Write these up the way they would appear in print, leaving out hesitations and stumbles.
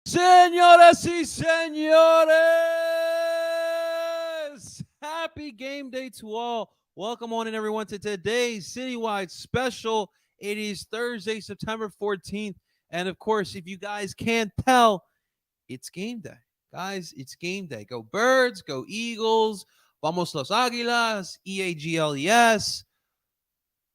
Señoras y señores, happy game day to all. Welcome on in, everyone, to today's citywide special. It is Thursday, September 14th. And, of course, if you guys can't tell, it's game day. Guys, it's game day. Go Birds, go Eagles, vamos los Águilas, EAGLES,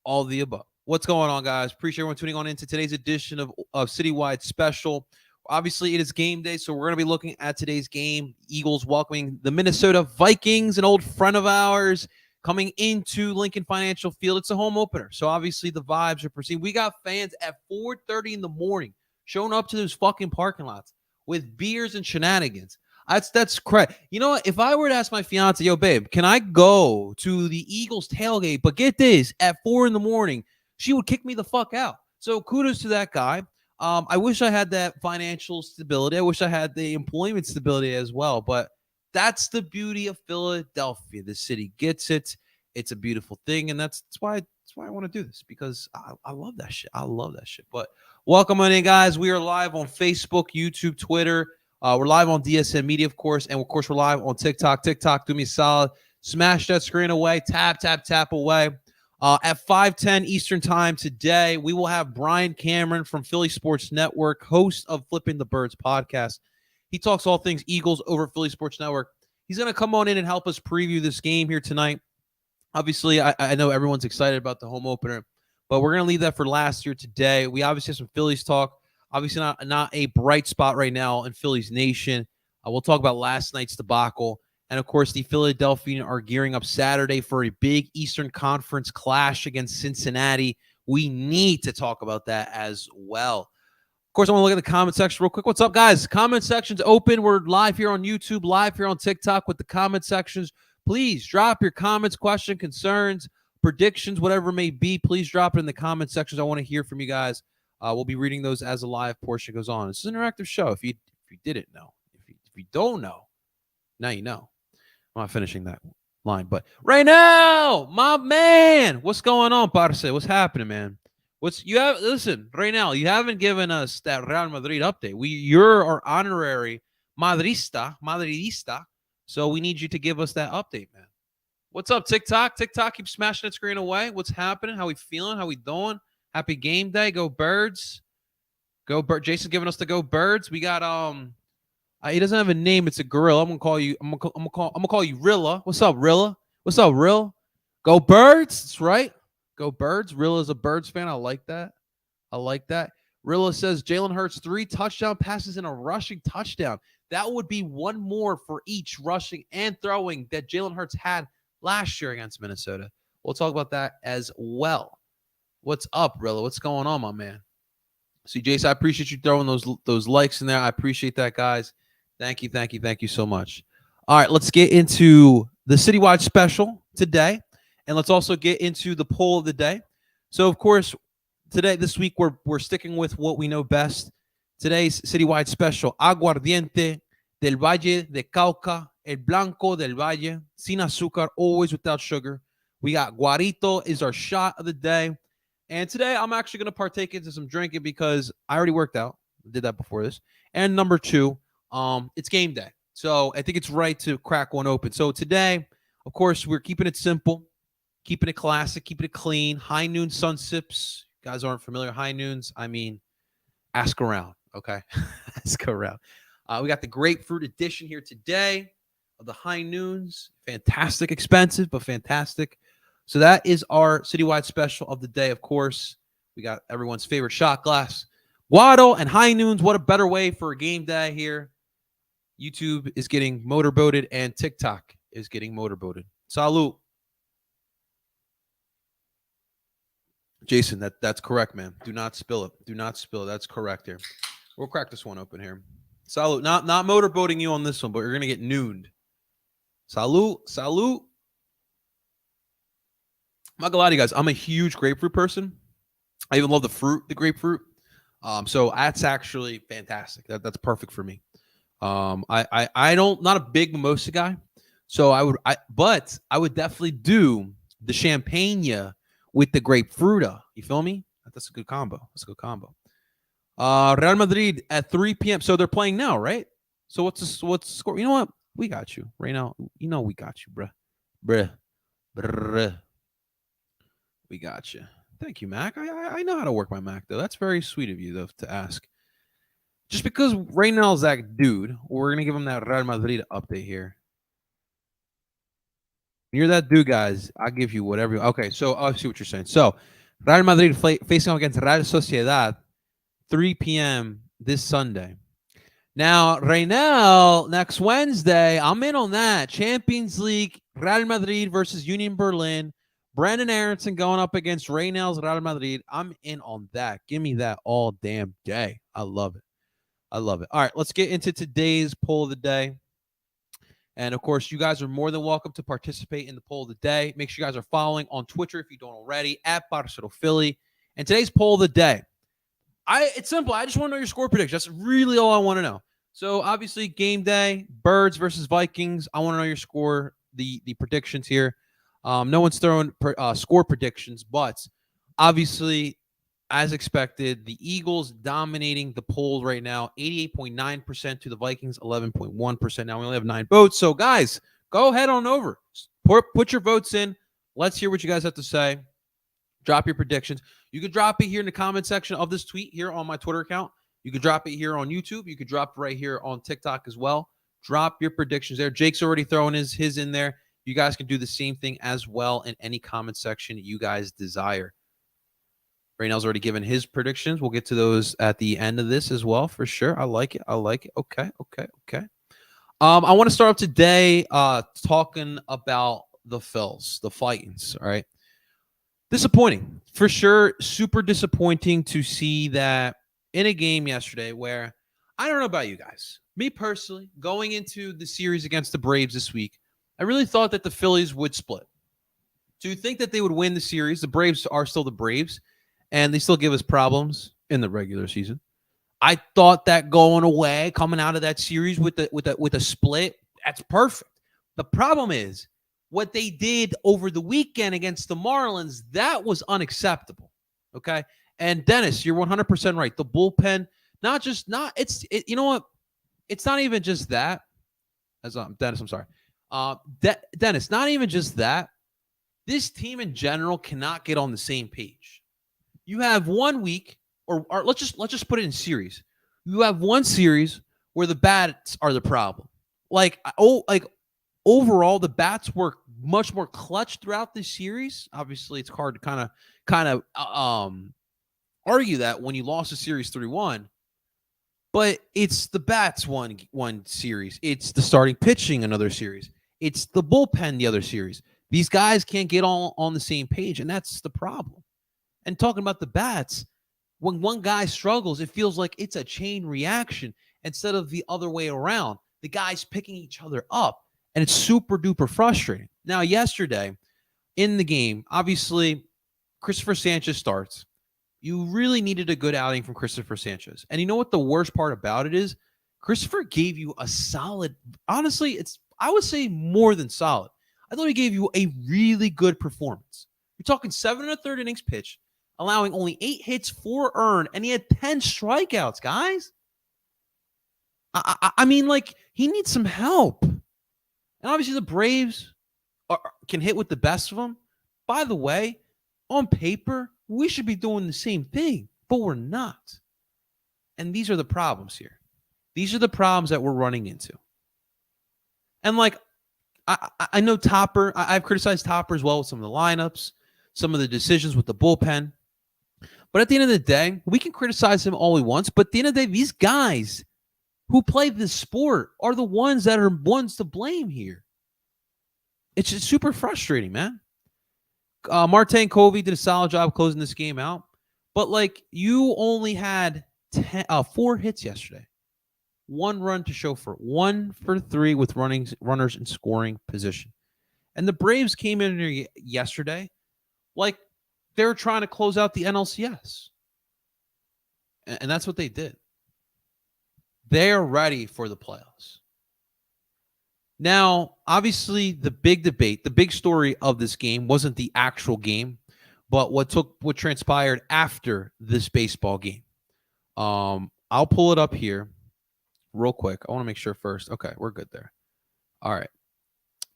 all the above. What's going on, guys? Appreciate everyone tuning on into today's edition of Citywide Special. Obviously, it is game day, so we're going to be looking at today's game. Eagles welcoming the Minnesota Vikings, an old friend of ours, coming into Lincoln Financial Field. It's a home opener, so obviously the vibes are proceeding. We got fans at 4:30 in the morning showing up to those fucking parking lots with beers and shenanigans. That's crazy. You know what? If I were to ask my fiance, yo, babe, can I go to the Eagles tailgate, but get this, at 4 in the morning, she would kick me the fuck out. So kudos to that guy. I wish I had that financial stability. I wish I had the employment stability as well. But that's the beauty of Philadelphia. The city gets it. It's a beautiful thing, and that's why I want to do this, because I love that shit. I love that shit. But welcome on in, guys. We are live on Facebook, YouTube, Twitter. We're live on DSN Media, of course, and of course we're live on TikTok. TikTok, do me a solid. Smash that screen away. Tap, tap, tap away. At 5:10 Eastern Time today, we will have Bryan Cameron from Philly Sports Network, host of Flipping the Birds podcast. He talks all things Eagles over Philly Sports Network. He's going to come on in and help us preview this game here tonight. Obviously, I know everyone's excited about the home opener, but we're going to leave that for last year today. We obviously have some Phillies talk. Obviously, not a bright spot right now in Phillies Nation. We'll talk about last night's debacle. And, of course, the Philadelphia are gearing up Saturday for a big Eastern Conference clash against Cincinnati. We need to talk about that as well. Of course, I want to look at the comment section real quick. What's up, guys? Comment section's open. We're live here on YouTube, live here on TikTok with the comment sections. Please drop your comments, questions, concerns, predictions, whatever it may be. Please drop it in the comment sections. I want to hear from you guys. We'll be reading those as the live portion goes on. This is an interactive show. If you didn't know, if you don't know, now you know. I'm not finishing that line, but right now, my man, what's going on, Parcero? What's happening, man? Listen, right now, you haven't given us that Real Madrid update. You're our honorary Madridista, so we need you to give us that update, man. What's up, TikTok? TikTok keeps smashing that screen away. What's happening? How we feeling? How we doing? Happy game day. Go Birds. Go Birds. Jason's giving us the Go Birds. We got he doesn't have a name. It's a gorilla. I'm gonna call you Rilla. What's up, Rilla? What's up, Rill? Go Birds. That's right. Go Birds. Rilla is a Birds fan. I like that. Rilla says Jalen Hurts 3 touchdown passes and a rushing touchdown. That would be one more for each rushing and throwing that Jalen Hurts had last year against Minnesota. We'll talk about that as well. What's up, Rilla? What's going on, my man? See, Jason, I appreciate you throwing those likes in there. I appreciate that, guys. Thank you so much. All right, let's get into the citywide special today, and let's also get into the poll of the day. So, of course, this week, we're sticking with what we know best. Today's citywide special, Aguardiente del Valle de Cauca El Blanco del Valle, sin azúcar, always without sugar. We got Guarito is our shot of the day. And today I'm actually going to partake into some drinking because I already worked out. Did that before this. And number two, it's game day. So I think it's right to crack one open. So today, of course, we're keeping it simple, keeping it classic, keeping it clean. High noon sun sips. You guys aren't familiar. High noons, I mean, ask around. Okay. Ask around. We got the grapefruit edition here today of the high noons. Fantastic, expensive, but fantastic. So that is our citywide special of the day. Of course, we got everyone's favorite shot glass. Guado and high noons. What a better way for a game day here. YouTube is getting motorboated and TikTok is getting motorboated. Salud. Jason, that's correct, man. Do not spill it. Do not spill it. That's correct here. We'll crack this one open here. Salud. Not motorboating you on this one, but you're going to get nooned. Salud. Salud. I'm not going to lie to you guys. I'm a huge grapefruit person. I even love the grapefruit. So that's actually fantastic. That's perfect for me. I don't, not a big mimosa guy. So but I would definitely do the champagne with the grapefruita. You feel me? That's a good combo. That's a good combo. Real Madrid at 3 p.m. So they're playing now, right? So what's the score? You know what? We got you right now. You know we got you, bruh. We got you. Thank you, Mac. I know how to work my Mac, though. That's very sweet of you, though, to ask. Just because Reynald's that dude, we're going to give him that Real Madrid update here. When you're that dude, guys, I'll give you whatever. Okay, so I see what you're saying. So, Real Madrid facing off against Real Sociedad, 3 p.m. this Sunday. Now, Reynald, next Wednesday, I'm in on that. Champions League, Real Madrid versus Union Berlin. Brandon Aronson going up against Reynald's Real Madrid. I'm in on that. Give me that all damn day. I love it. I love it. All right, let's get into today's poll of the day. And, of course, you guys are more than welcome to participate in the poll of the day. Make sure you guys are following on Twitter if you don't already, at Parcero Philly. And today's poll of the day. It's simple. I just want to know your score prediction. That's really all I want to know. So, obviously, game day, Birds versus Vikings. I want to know your score, the predictions here. No one's throwing score predictions, but obviously, as expected, the Eagles dominating the poll right now, 88.9% to the Vikings, 11.1%. Now we only have 9 votes. So, guys, go ahead on over. Put your votes in. Let's hear what you guys have to say. Drop your predictions. You could drop it here in the comment section of this tweet here on my Twitter account. You could drop it here on YouTube. You could drop it right here on TikTok as well. Drop your predictions there. Jake's already throwing his in there. You guys can do the same thing as well in any comment section you guys desire. Reynald's already given his predictions. We'll get to those at the end of this as well, for sure. I like it. I like it. Okay. I want to start off today talking about the Phils, the Vikings, all right? Disappointing, for sure. Super disappointing to see that in a game yesterday where, I don't know about you guys. Me personally, going into the series against the Braves this week, I really thought that the Phillies would split. To think that they would win the series, the Braves are still the Braves, and they still give us problems in the regular season. I thought that going away, coming out of that series with a split, that's perfect. The problem is what they did over the weekend against the Marlins. That was unacceptable. Okay, and Dennis, you're 100% right. The bullpen, you know what? It's not even just that. Dennis, I'm sorry. Dennis, not even just that. This team in general cannot get on the same page. You have 1 week, or let's just put it in series. You have one series where the bats are the problem. Like overall, the bats were much more clutch throughout this series. Obviously, it's hard to kind of argue that when you lost a series 3-1. But it's the bats one series. It's the starting pitching another series. It's the bullpen the other series. These guys can't get all on the same page, and that's the problem. And talking about the bats, when one guy struggles, it feels like it's a chain reaction instead of the other way around. The guys picking each other up, and it's super duper frustrating. Now, yesterday in the game, obviously, Christopher Sanchez starts. You really needed a good outing from Christopher Sanchez. And you know what the worst part about it is? Christopher gave you a solid, honestly, I would say more than solid. I thought he gave you a really good performance. You're talking 7 1/3 innings pitch, allowing only 8 hits, 4 earned, and he had 10 strikeouts, guys. I mean, like, he needs some help. And obviously the Braves can hit with the best of them. By the way, on paper, we should be doing the same thing, but we're not. And these are the problems here. These are the problems that we're running into. And like, I know Topper, I've criticized Topper as well with some of the lineups, some of the decisions with the bullpen. But at the end of the day, we can criticize him all we want. But at the end of the day, these guys who play this sport are the ones that are ones to blame here. It's just super frustrating, man. Martin Covey did a solid job closing this game out. But like, you only had 4 hits yesterday. 1 run to show for it. 1 for 3 with runners in scoring position. And the Braves came in here yesterday like they were trying to close out the NLCS. And that's what they did. They're ready for the playoffs. Now, obviously, the big debate, the big story of this game wasn't the actual game, but what transpired after this baseball game. I'll pull it up here real quick. I want to make sure first. Okay, we're good there. All right.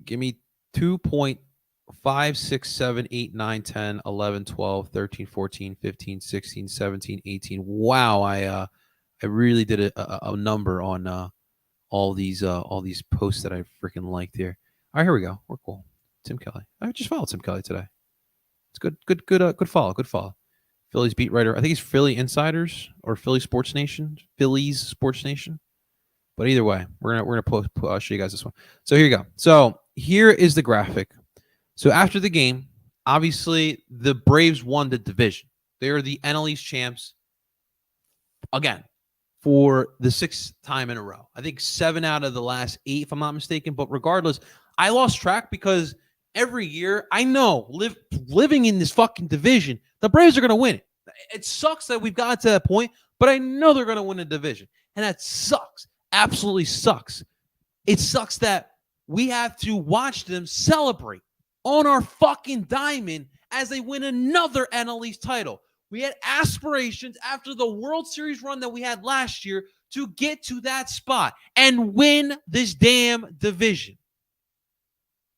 Give me 2.5, 6, 7, 8, 9, 10, 11, 12, 13, 14, 15, 16, 17, 18. Wow, I really did a number on all these posts that I freaking liked here. All right, here we go. We're cool. Tim Kelly. I just followed Tim Kelly today. It's good follow. Good follow. Phillies beat writer. I think he's Philly Insiders or Philly Sports Nation. Phillies Sports Nation. But either way, we're gonna show you guys this one. So here you go. So here is the graphic. So after the game, obviously the Braves won the division. They are the NL East champs again for the 6th time in a row. I think 7 out of the last 8, if I'm not mistaken. But regardless, I lost track because every year I know living in this fucking division, the Braves are going to win it. It sucks that we've got to that point, but I know they're going to win the division. And that sucks. Absolutely sucks. It sucks that we have to watch them celebrate on our fucking diamond as they win another NL East title. We had aspirations after the World Series run that we had last year to get to that spot and win this damn division.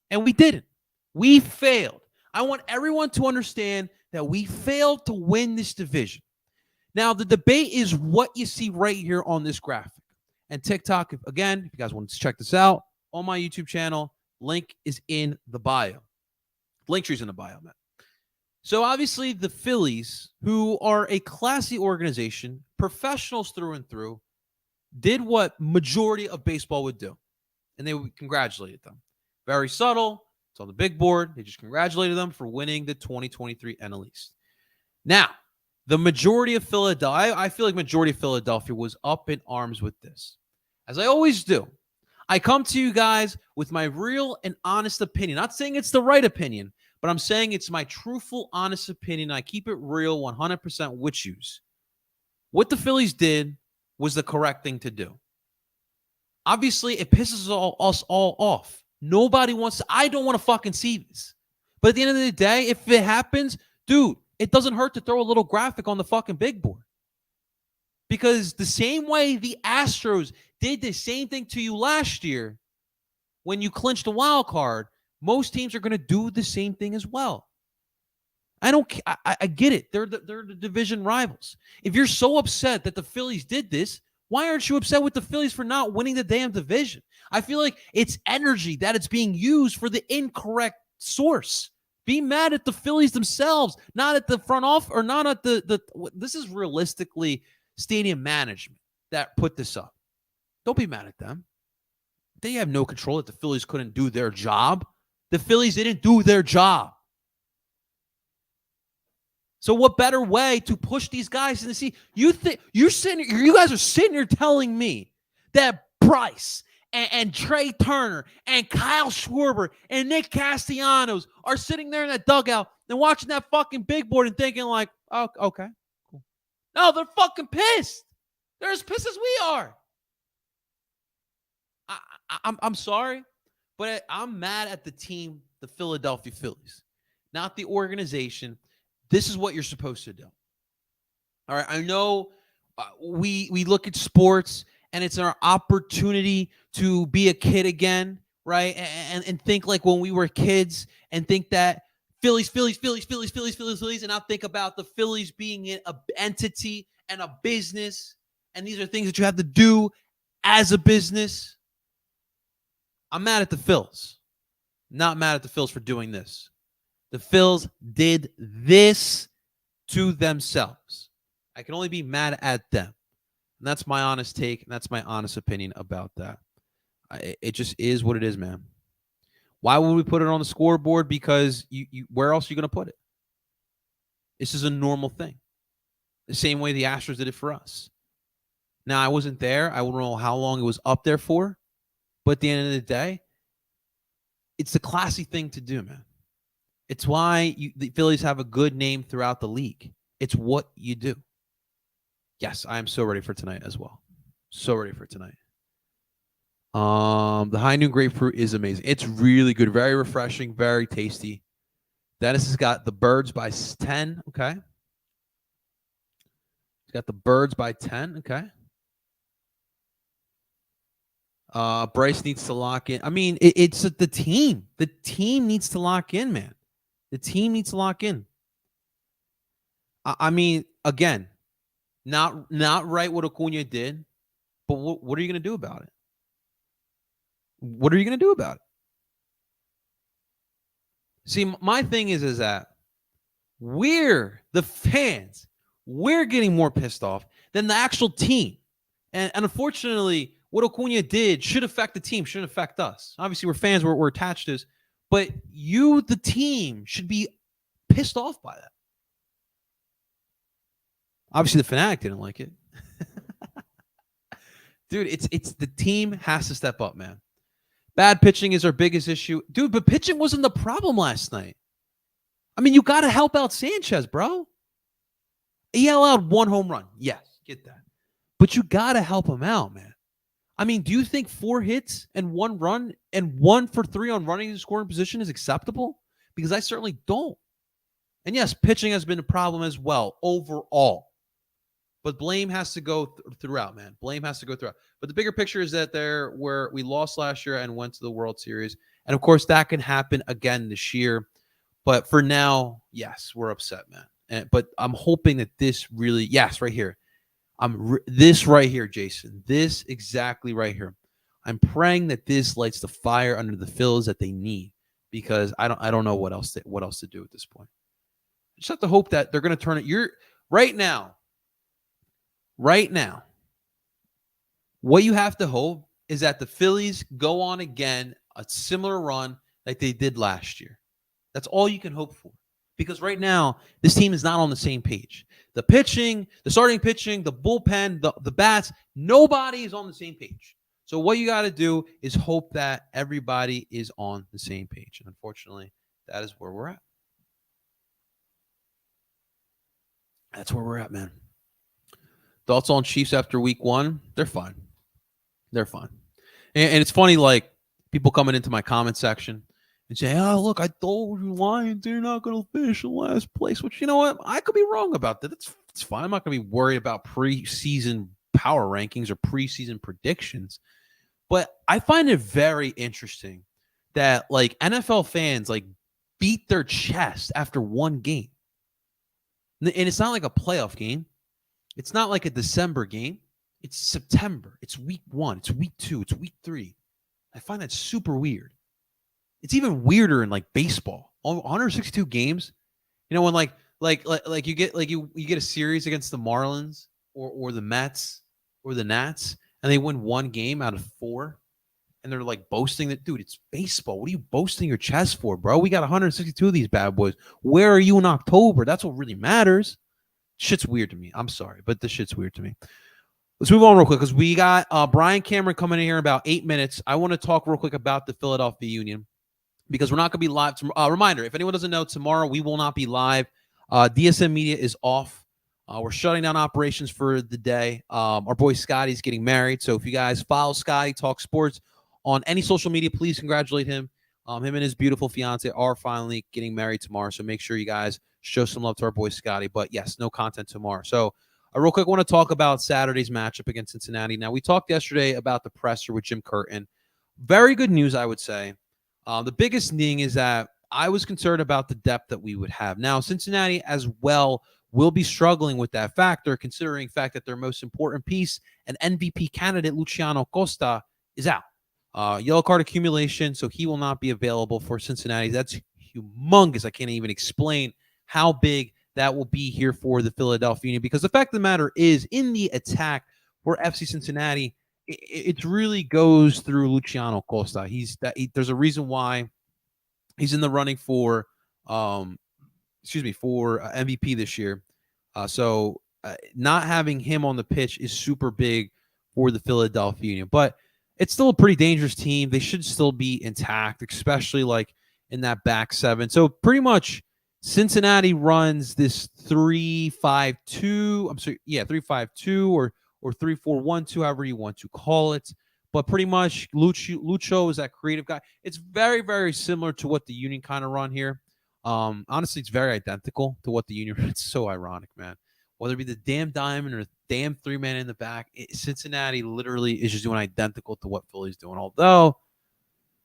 And we didn't. We failed. I want everyone to understand that we failed to win this division. Now, the debate is what you see right here on this graphic. And TikTok, again, if you guys want to check this out on my YouTube channel, link is in the bio. Linktree's in the bio, man. So obviously the Phillies, who are a classy organization, professionals through and through, did what majority of baseball would do. And they congratulated them. Very subtle. It's on the big board. They just congratulated them for winning the 2023 NL East. Now, the majority of Philadelphia, I feel like majority of Philadelphia was up in arms with this. As I always do, I come to you guys with my real and honest opinion. Not saying it's the right opinion, but I'm saying it's my truthful, honest opinion. I keep it real 100% with you. What the Phillies did was the correct thing to do. Obviously, it pisses us all off. Nobody wants to, I don't want to fucking see this. But at the end of the day, if it happens, dude, it doesn't hurt to throw a little graphic on the fucking big board. Because the same way the Astros did the same thing to you last year when you clinched the wild card, most teams are going to do the same thing as well. I get it. They're the division rivals. If you're so upset that the Phillies did this, why aren't you upset with the Phillies for not winning the damn division? I feel like it's energy that it's being used for the incorrect source. Be mad at the Phillies themselves, not at the front office or not at the this is realistically stadium management that put this up. Don't be mad at them. They have no control that the Phillies couldn't do their job. The Phillies didn't do their job. So what better way to push these guys in the seat? You guys are sitting here telling me that Bryce and Trey Turner and Kyle Schwarber and Nick Castellanos are sitting there in that dugout and watching that fucking big board and thinking like, oh, okay, cool. No, they're fucking pissed. They're as pissed as we are. I'm sorry. But I'm mad at the team, the Philadelphia Phillies, not the organization. This is what you're supposed to do. All right, I know we look at sports and it's our opportunity to be a kid again, right? And think like when we were kids and think that Phillies, and I'll think about the Phillies being an entity and a business, and these are things that you have to do as a business. I'm mad at the Phils. Not mad at the Phils for doing this. The Phils did this to themselves. I can only be mad at them. And that's my honest take, and that's my honest opinion about that. It just is what it is, man. Why would we put it on the scoreboard? Because where else are you going to put it? This is a normal thing. The same way the Astros did it for us. Now, I wasn't there. I don't know how long it was up there for. But at the end of the day, it's the classy thing to do, man. It's why the Phillies have a good name throughout the league. It's what you do. Yes, I am so ready for tonight as well. So ready for tonight. The high noon grapefruit is amazing. It's really good. Very refreshing. Very tasty. Dennis has got the birds by 10. Okay. He's got the birds by 10. Okay. Bryce needs to lock in. I mean, it's the team. The team needs to lock in, man. The team needs to lock in. I mean, again, not right what Acuna did, but what are you going to do about it? What are you going to do about it? See, my thing is that we're the fans. We're getting more pissed off than the actual team. And unfortunately, what Acuna did should affect the team, shouldn't affect us. Obviously, we're fans, we're attached to this. But you, the team, should be pissed off by that. Obviously, the fanatic didn't like it. Dude, it's the team has to step up, man. Bad pitching is our biggest issue. Dude, but pitching wasn't the problem last night. I mean, you got to help out Sanchez, bro. He allowed one home run. Yes, get that. But you got to help him out, man. I mean, do you think 4 hits and 1 run and 1 for 3 on running and scoring position is acceptable? Because I certainly don't. And yes, pitching has been a problem as well overall. But blame has to go throughout, man. Blame has to go throughout. But the bigger picture is that where we lost last year and went to the World Series. And, of course, that can happen again this year. But for now, yes, we're upset, man. But I'm hoping that this really, yes, right here. This right here, Jason. This exactly right here. I'm praying that this lights the fire under the Phils that they need, because I don't know what else to do at this point. I just have to hope that they're going to turn it. Right now, what you have to hope is that the Phillies go on again a similar run like they did last year. That's all you can hope for. Because right now, this team is not on the same page. The pitching, the starting pitching, the bullpen, the bats, nobody is on the same page. So what you got to do is hope that everybody is on the same page. And unfortunately, that is where we're at. That's where we're at, man. Thoughts on Chiefs after week 1? They're fine. They're fine. And it's funny, like, people coming into my comment section and say, oh, look, I told you Lions, they're not going to finish in last place. Which, you know what? I could be wrong about that. It's fine. I'm not going to be worried about preseason power rankings or preseason predictions. But I find it very interesting that, like, NFL fans, like, beat their chest after one game. And it's not like a playoff game. It's not like a December game. It's September. It's week 1. It's week 2. It's week 3. I find that super weird. It's even weirder in like baseball. 162 games. You know, when like you get you get a series against the Marlins or the Mets or the Nats, and they win 1 game out of 4, and they're like boasting that, dude, it's baseball. What are you boasting your chest for, bro? We got 162 of these bad boys. Where are you in October? That's what really matters. Shit's weird to me. I'm sorry, but this shit's weird to me. Let's move on real quick because we got Brian Cameron coming in here in about 8 minutes. I want to talk real quick about the Philadelphia Union because we're not going to be live. Reminder, if anyone doesn't know, tomorrow we will not be live. DSM Media is off. We're shutting down operations for the day. Our boy Scotty's getting married. So if you guys follow Scotty Talk Sports on any social media, please congratulate him. Him and his beautiful fiance are finally getting married tomorrow. So make sure you guys show some love to our boy Scotty. But yes, no content tomorrow. So real quick, I want to talk about Saturday's matchup against Cincinnati. Now, we talked yesterday about the presser with Jim Curtin. Very good news, I would say. The biggest thing is that I was concerned about the depth that we would have. Now, Cincinnati as well will be struggling with that factor, considering the fact that their most important piece, an MVP candidate, Luciano Costa, is out. Yellow card accumulation, so he will not be available for Cincinnati. That's humongous. I can't even explain how big that will be here for the Philadelphia Union, because the fact of the matter is, in the attack for FC Cincinnati, it really goes through Luciano Costa. There's a reason why he's in the running for MVP this year. So not having him on the pitch is super big for the Philadelphia Union, but it's still a pretty dangerous team. They should still be intact, especially like in that back seven. So pretty much Cincinnati runs this 3-5-2. 3-5-2 or 3-4-1-2, however you want to call it. But pretty much Lucho is that creative guy. It's very, very similar to what the Union kind of run here. Honestly, it's very identical to what the Union run. It's so ironic, man. Whether it be the damn diamond or the damn three-man in the back, Cincinnati literally is just doing identical to what Philly's doing. Although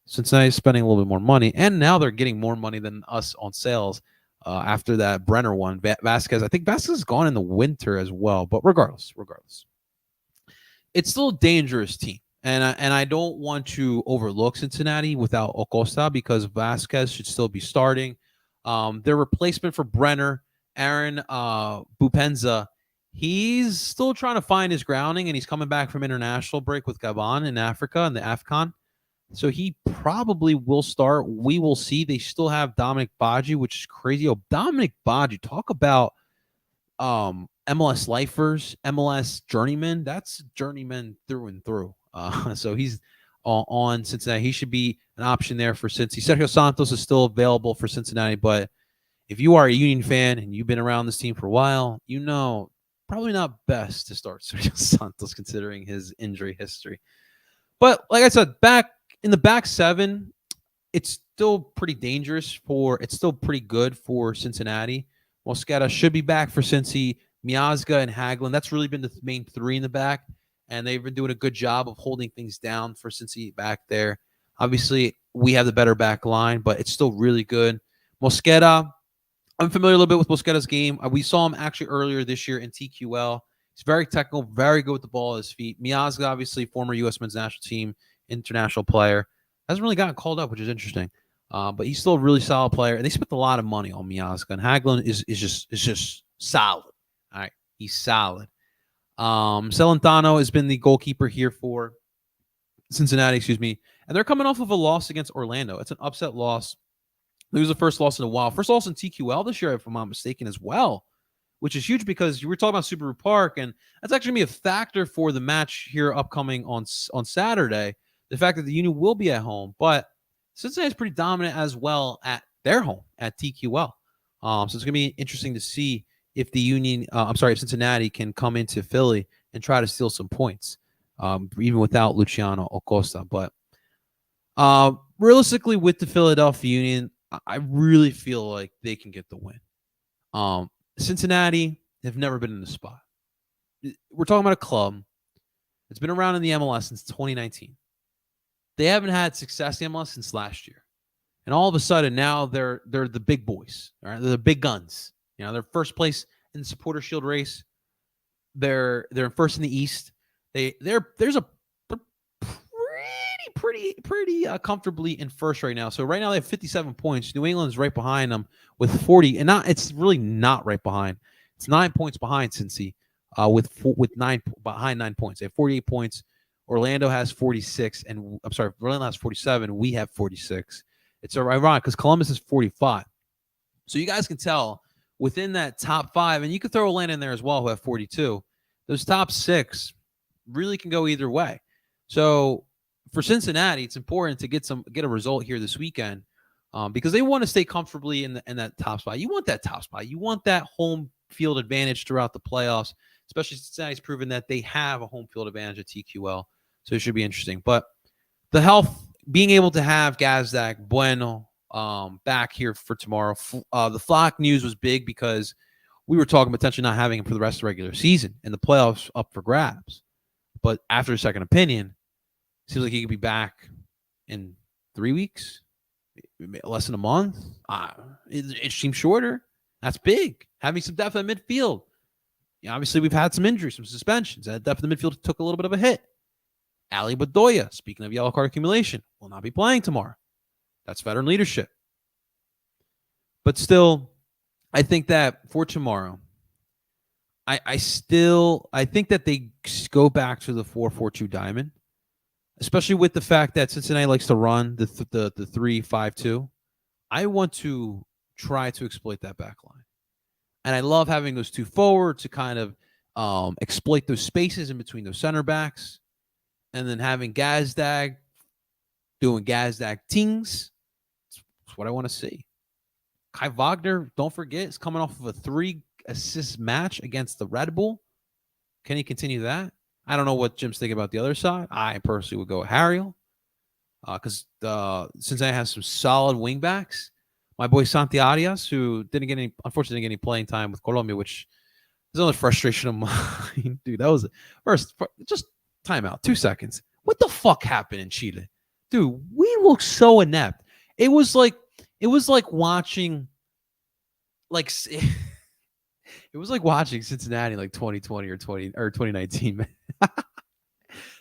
Cincinnati's spending a little bit more money, and now they're getting more money than us on sales after that Brenner one. Vasquez, I think Vasquez is gone in the winter as well. But regardless, it's still a dangerous team. And I don't want to overlook Cincinnati without Acosta, because Vasquez should still be starting. Their replacement for Brenner, Aaron Bupenza, he's still trying to find his grounding, and he's coming back from international break with Gabon in Africa and the AFCON. So he probably will start. We will see. They still have Dominic Badji, which is crazy. Oh, Dominic Badji, talk about MLS lifers, MLS journeyman. That's journeyman through and through. So he's on Cincinnati. He should be an option there for Cincy. Sergio Santos is still available for Cincinnati, but if you are a Union fan and you've been around this team for a while, you know probably not best to start Sergio Santos considering his injury history. But like I said, back in the back seven, it's still pretty dangerous it's still pretty good for Cincinnati. Mosquera should be back for Cincy. Miazga and Hagelin, that's really been the main three in the back, and they've been doing a good job of holding things down for Cincy back there. Obviously, we have the better back line, but it's still really good. Mosquera, I'm familiar a little bit with Mosquera's game. We saw him actually earlier this year in TQL. He's very technical, very good with the ball at his feet. Miazga, obviously, former U.S. men's national team, international player. Hasn't really gotten called up, which is interesting. But he's still a really solid player, and they spent a lot of money on Miazga. And Hagelin is just solid. All right, he's solid. Celentano has been the goalkeeper here for Cincinnati, and they're coming off of a loss against Orlando. It's an upset loss. It was the first loss in a while. First loss in TQL this year, if I'm not mistaken, as well, which is huge because you were talking about Subaru Park, and that's actually going to be a factor for the match here upcoming on Saturday. The fact that the Union will be at home, but Cincinnati is pretty dominant as well at their home at TQL. So it's going to be interesting to see if if Cincinnati can come into Philly and try to steal some points, even without Luciano Acosta. But realistically, with the Philadelphia Union, I really feel like they can get the win. Cincinnati have never been in this spot. We're talking about a club that's been around in the MLS since 2019. They haven't had success in the MLS since last year. And all of a sudden, now they're the big boys. All right? They're the big guns. You know, they're first place in the Supporter Shield race. They're first in the East. They're pretty comfortably in first right now. So right now they have 57 points. New England's right behind them with 40, and it's really not right behind. It's 9 points behind Cincy, with 9 points. They have 48 points. Orlando has 46, and Orlando has 47. We have 46. It's ironic because Columbus is 45. So you guys can tell within that top five, and you could throw Orlando in there as well, who have 42. Those top six really can go either way. So for Cincinnati, it's important to get a result here this weekend, because they want to stay comfortably in that top spot. You want that top spot. You want that home field advantage throughout the playoffs, especially Cincinnati's proven that they have a home field advantage at TQL. So it should be interesting. But the health, being able to have Gazdag, Bueno back here for tomorrow. The Flock news was big because we were talking potentially not having him for the rest of the regular season and the playoffs up for grabs. But after a second opinion, it seems like he could be back in 3 weeks, less than a month. It seems shorter. That's big. Having some depth in midfield. Obviously, we've had some injuries, some suspensions. That depth in the midfield took a little bit of a hit. Ali Bedoya, speaking of yellow card accumulation, will not be playing tomorrow. That's veteran leadership. But still, I think that for tomorrow, I think that they go back to the 4-4-2 diamond, especially with the fact that Cincinnati likes to run the 3-5-2. I want to try to exploit that back line. And I love having those two forward to kind of exploit those spaces in between those center backs. And then having Gazdag doing Gazdag things. That's what I want to see. Kai Wagner, don't forget, is coming off of a 3-assist match against the Red Bull. Can he continue that? I don't know what Jim's thinking about the other side. I personally would go with Harriel because Cincinnati has some solid wingbacks. My boy Santi Arias, who unfortunately didn't get any playing time with Colombia, which is another frustration of mine. Dude, that was first. Just time out. 2 seconds. What the fuck happened in Chile? Dude, we look so inept. It was like watching it was like watching Cincinnati like 2020 or 2019, man.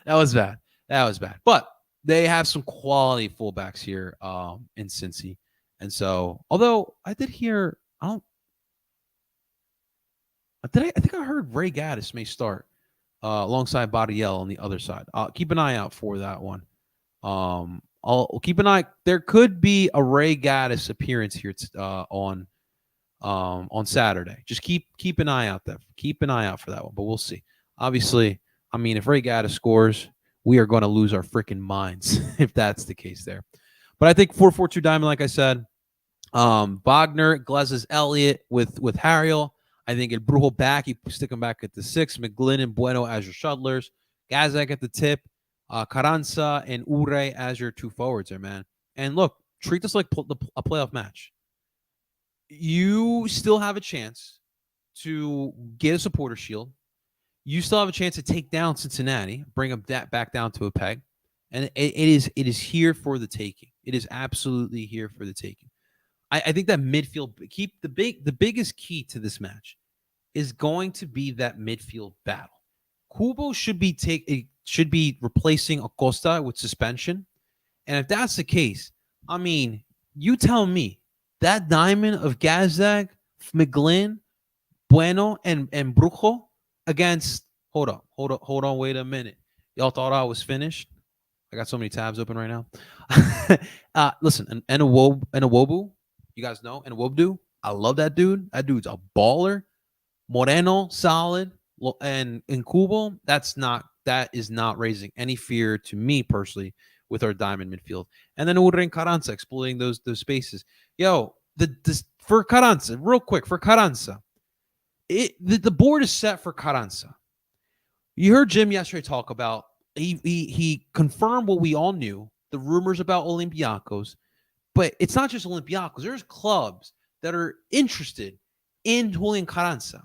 That was bad. But they have some quality fullbacks here in Cincy. And so, although I did hear, I think I heard Ray Gaddis may start alongside Badiel on the other side. Keep an eye out for that one. I'll keep an eye. There could be a Ray Gaddis appearance here on Saturday. Just keep an eye out there. Keep an eye out for that one. But we'll see. Obviously, I mean, if Ray Gaddis scores, we are going to lose our freaking minds if that's the case there. But I think 4-4-2 diamond, like I said, Wagner, Glezes, Elliott with Harriel. I think El Brujo back. You stick him back at the 6. McGlynn and Bueno as your shuttlers. Gazak at the tip. Carranza and Ure as your two forwards there, man. And look, treat this like a playoff match. You still have a chance to get a supporter shield. You still have a chance to take down Cincinnati, bring them back down to a peg. And it is here for the taking. It is absolutely here for the taking. I think that midfield, the biggest key to this match is going to be that midfield battle. Kubo should be replacing Acosta with suspension. And if that's the case, I mean, you tell me that diamond of Gazdag, McGlynn, Bueno, and Brujo against hold on, wait a minute. Y'all thought I was finished? I got so many tabs open right now. Listen, and Iwobu, you guys know, and Iwobu, I love that dude. That dude's a baller. Moreno, solid. And in Kubo, that is not raising any fear to me personally with our diamond midfield. And then Ure and Carranza exploiting those spaces. Yo, for Carranza, real quick, for Carranza, the board is set for Carranza. You heard Jim yesterday talk about, he confirmed what we all knew, the rumors about Olympiacos, but it's not just Olympiacos. There's clubs that are interested in Julian Carranza.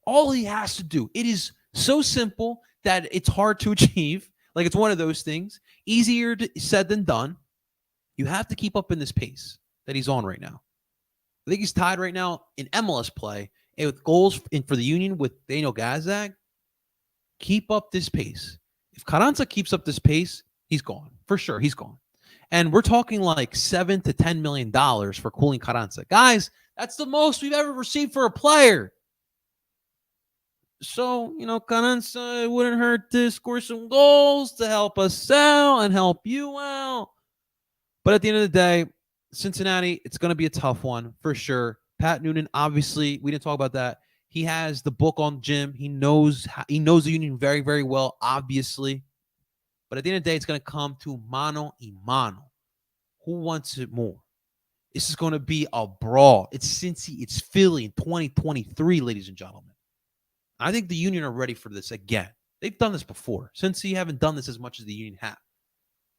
All he has to do, it is so simple that it's hard to achieve. Like, it's one of those things. Easier said than done. You have to keep up in this pace that he's on right now. I think he's tied right now in MLS play and with goals for the Union with Daniel Gazdag. Keep up this pace. If Carranza keeps up this pace, he's gone. For sure, he's gone. And we're talking like $7 to $10 million for Julian Carranza. Guys, that's the most we've ever received for a player. So, Carranza, it wouldn't hurt to score some goals to help us out and help you out. But at the end of the day, Cincinnati, it's going to be a tough one for sure. Pat Noonan, obviously, we didn't talk about that. He has the book on Jim. He knows the Union very, very well, obviously. But at the end of the day, it's going to come to mano y mano. Who wants it more? This is going to be a brawl. It's Cincy. It's Philly in 2023, ladies and gentlemen. I think the Union are ready for this again. They've done this before. Cincy haven't done this as much as the Union have.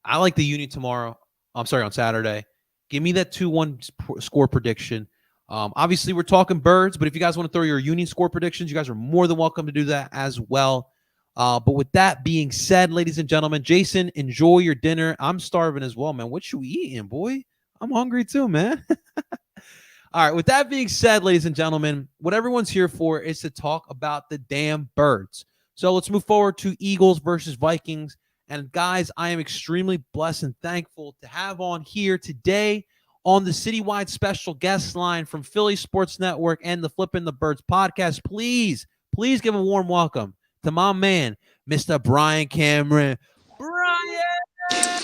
I like the Union tomorrow. I'm sorry, on Saturday. Give me that 2-1 score prediction. Obviously, we're talking birds, but if you guys want to throw your Union score predictions, you guys are more than welcome to do that as well. But with that being said, ladies and gentlemen, Jason, enjoy your dinner. I'm starving as well, man. What you eating, boy? I'm hungry too, man. All right. With that being said, ladies and gentlemen, what everyone's here for is to talk about the damn birds. So let's move forward to Eagles versus Vikings. And guys, I am extremely blessed and thankful to have on here today on the citywide special guest line from Philly Sports Network and the Flipping the Birds podcast. Please give a warm welcome to my man, Mr. Bryan Cameron. Bryan!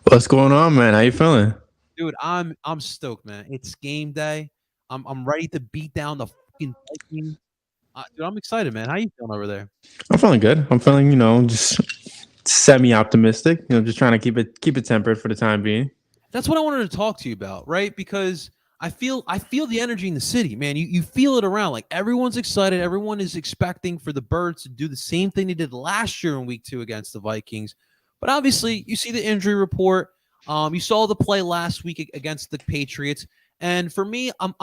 What's going on, man? How you feeling? Dude, I'm stoked, man. It's game day. I'm ready to beat down the fucking Vikings. Dude, I'm excited, man. How you feeling over there? I'm feeling good. I'm feeling, just semi-optimistic. Just trying to keep it tempered for the time being. That's what I wanted to talk to you about, right? Because I feel the energy in the city, man. You feel it around. Like everyone's excited. Everyone is expecting for the Birds to do the same thing they did last year in week 2 against the Vikings. But obviously, you see the injury report. You saw the play last week against the Patriots. And for me, I'm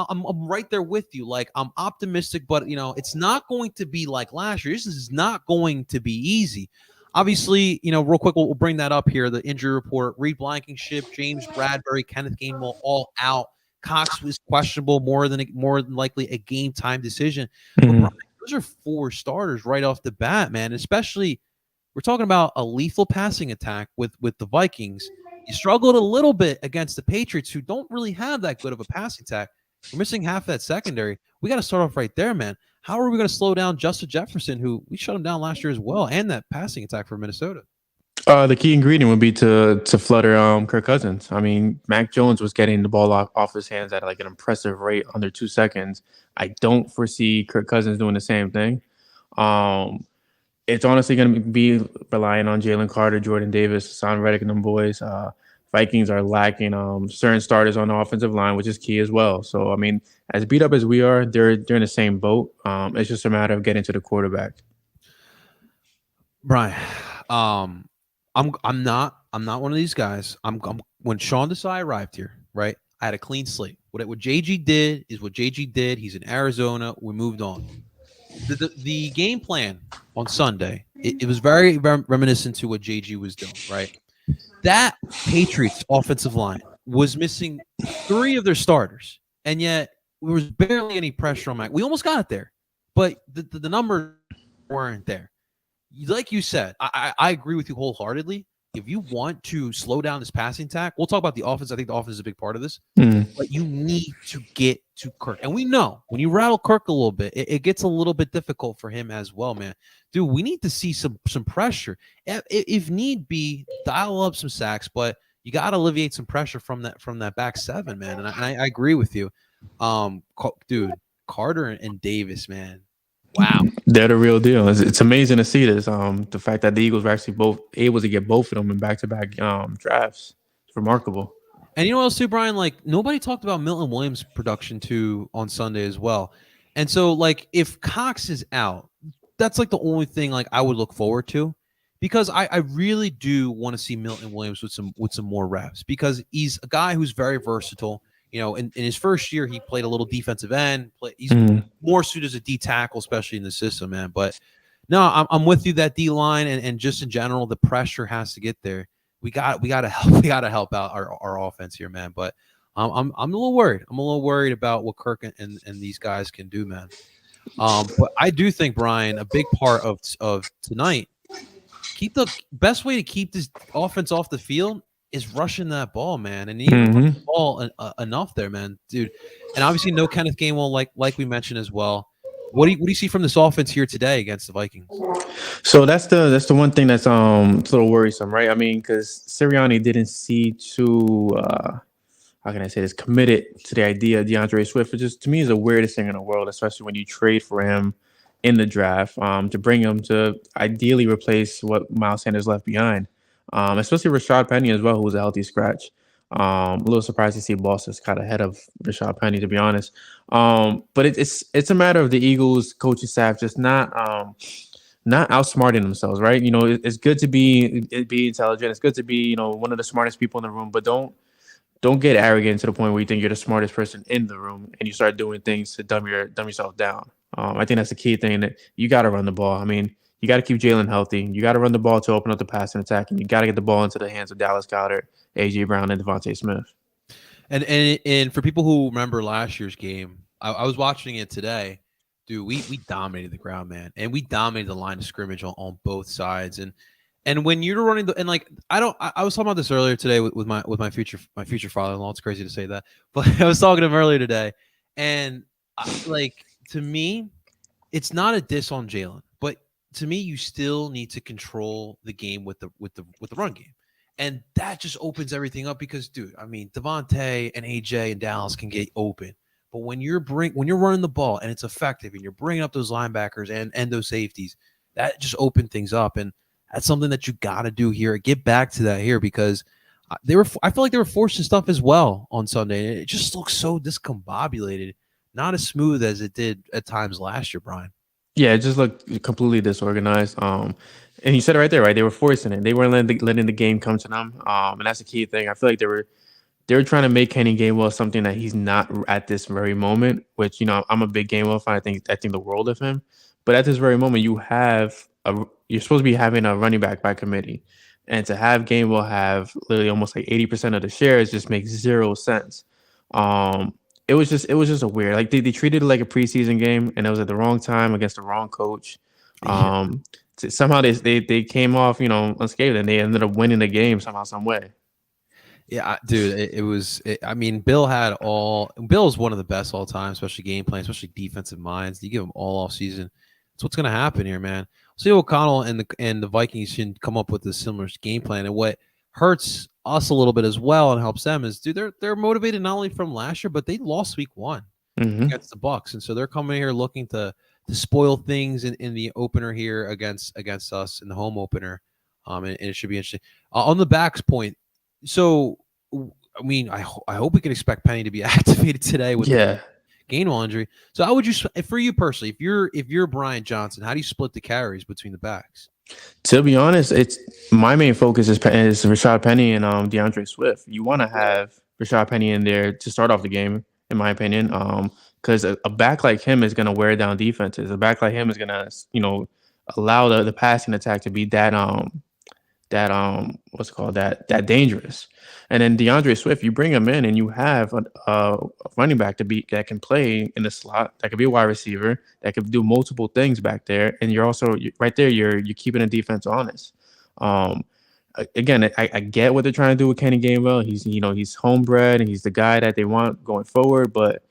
right there with you. Like I'm optimistic, but it's not going to be like last year. This is not going to be easy. Obviously, real quick, we'll bring that up here. The injury report: Reed Blankenship, James Bradbury, Kenneth Gainwell, all out. Cox was questionable, more than likely a game time decision. Mm-hmm. But Brian, those are 4 starters right off the bat, man. Especially, we're talking about a lethal passing attack with the Vikings. You struggled a little bit against the Patriots, who don't really have that good of a passing attack. We're missing half that secondary. We got to start off right there, man. How are we going to slow down Justin Jefferson, who we shut him down last year as well, and that passing attack for Minnesota? The key ingredient would be to flutter Kirk Cousins. I mean, Mac Jones was getting the ball off his hands at like an impressive rate under 2 seconds. I don't foresee Kirk Cousins doing the same thing. It's honestly going to be relying on Jalen Carter, Jordan Davis, Hassan Reddick, and them boys. Vikings are lacking certain starters on the offensive line, which is key as well. So, I mean, as beat up as we are, they're in the same boat. It's just a matter of getting to the quarterback. Brian, I'm not one of these guys. When Sean Desai arrived here, right? I had a clean slate. What JG did is what JG did. He's in Arizona. We moved on. The game plan on Sunday, it was very reminiscent to what JG was doing, right? That Patriots offensive line was missing 3 of their starters, and yet there was barely any pressure on Mac. We almost got it there, but the numbers weren't there. Like you said, I agree with you wholeheartedly. If you want to slow down this passing attack, we'll talk about the offense. I think the offense is a big part of this, but you need to get to Kirk. And we know when you rattle Kirk a little bit, it gets a little bit difficult for him as well, man. Dude, we need to see some pressure. If need be, dial up some sacks, but you got to alleviate some pressure from that back 7, man. And I agree with you. Dude, Carter and Davis, man. Wow. They're the real deal. It's amazing to see this. The fact that the Eagles were actually both able to get both of them in back-to-back drafts. It's remarkable. And you know what else too, Brian? Like, nobody talked about Milton Williams' production too on Sunday as well. And so, like, if Cox is out, that's like the only thing like I would look forward to, because I really do want to see Milton Williams with some more reps, because he's a guy who's very versatile. In his first year, he played a little defensive end. He's more suited as a D tackle, especially in the system, man. But no, I'm with you. That D line and just in general, the pressure has to get there. We got to help out our offense here, man. But I'm a little worried. I'm a little worried about what Kirk and these guys can do, man. But I do think, Brian, a big part of tonight, the best way to keep this offense off the field is rushing that ball, man, and even rush the ball enough there, man, dude. And obviously, no Kenneth Gainwell, like we mentioned as well. What do you see from this offense here today against the Vikings? So that's the one thing that's a little worrisome, right? I mean, because Sirianni didn't see too how can I say this, committed to the idea of DeAndre Swift, which is to me is the weirdest thing in the world, especially when you trade for him in the draft to bring him to ideally replace what Miles Sanders left behind. Especially Rashad Penny as well, who was a healthy scratch. A little surprised to see Boston kind of ahead of Rashad Penny, to be honest. But it's a matter of the Eagles coaching staff just not not outsmarting themselves, right? You know, it's good to be intelligent. It's good to be, you know, one of the smartest people in the room, but don't get arrogant to the point where you think you're the smartest person in the room and you start doing things to dumb yourself down. I think that's the key thing, that you got to run the ball. I mean, you got to keep Jalen healthy. You got to run the ball to open up the passing attack, and you got to get the ball into the hands of Dallas Goedert, AJ Brown, and Devontae Smith. And for people who remember last year's game, I was watching it today. Dude, we dominated the ground, man, and we dominated the line of scrimmage on both sides. And when you're running and like I was talking about this earlier today with my future father-in-law. It's crazy to say that, but I was talking to him earlier today, and like, to me, it's not a diss on Jalen, but to me, you still need to control the game with the run game. And that just opens everything up because, dude, I mean, Devontae and AJ and Dallas can get open. But when you're running the ball and it's effective and you're bringing up those linebackers and those safeties, that just opened things up. And that's something that you got to do here. Get back to that here, because I feel like they were forcing stuff as well on Sunday. It just looks so discombobulated, not as smooth as it did at times last year, Brian. Yeah, it just looked completely disorganized. And you said it right there, right? They were forcing it. They weren't letting the game come to them. And that's the key thing. I feel like they were trying to make Kenny Gainwell something that he's not at this very moment. Which, you know, I'm a big Gainwell fan. I think the world of him. But at this very moment, you're supposed to be having a running back by committee, and to have Gainwell have literally almost like 80% of the shares just makes zero sense. Um, it was just a weird, like, they treated it like a preseason game, and it was at the wrong time against the wrong coach. Yeah. Somehow they came off, you know, unscathed, and they ended up winning the game somehow, some way. Yeah, dude, it was. I mean, Bill's one of the best all time, especially game plan, especially defensive minds. You give him all off season. That's what's going to happen here, man. See, O'Connell and the Vikings should come up with a similar game plan. And what hurts us a little bit as well and helps them is, dude, they're motivated not only from last year, but they lost week 1 Hmm. against the Bucks, and so they're coming here looking to spoil things in the opener here against us in the home opener. And it should be interesting. On the backs point, so I mean, I hope we can expect Penny to be activated today with Yeah. Gainwell injury. So how would you, for you personally, if you're Brian Johnson, how do you split the carries between the backs? To be honest, it's my main focus is Rashad Penny and DeAndre Swift. You want to have Rashad Penny in there to start off the game, in my opinion, because a back like him is going to wear down defenses. A back like him is going to, you know, allow the passing attack to be that what's it called, that dangerous. And then DeAndre Swift, you bring him in and you have a running back that can play in the slot, that could be a wide receiver, that could do multiple things back there, and right there, you're keeping the defense honest. Um, Again, I get what they're trying to do with Kenny Gainwell. He's homebred and he's the guy that they want going forward, but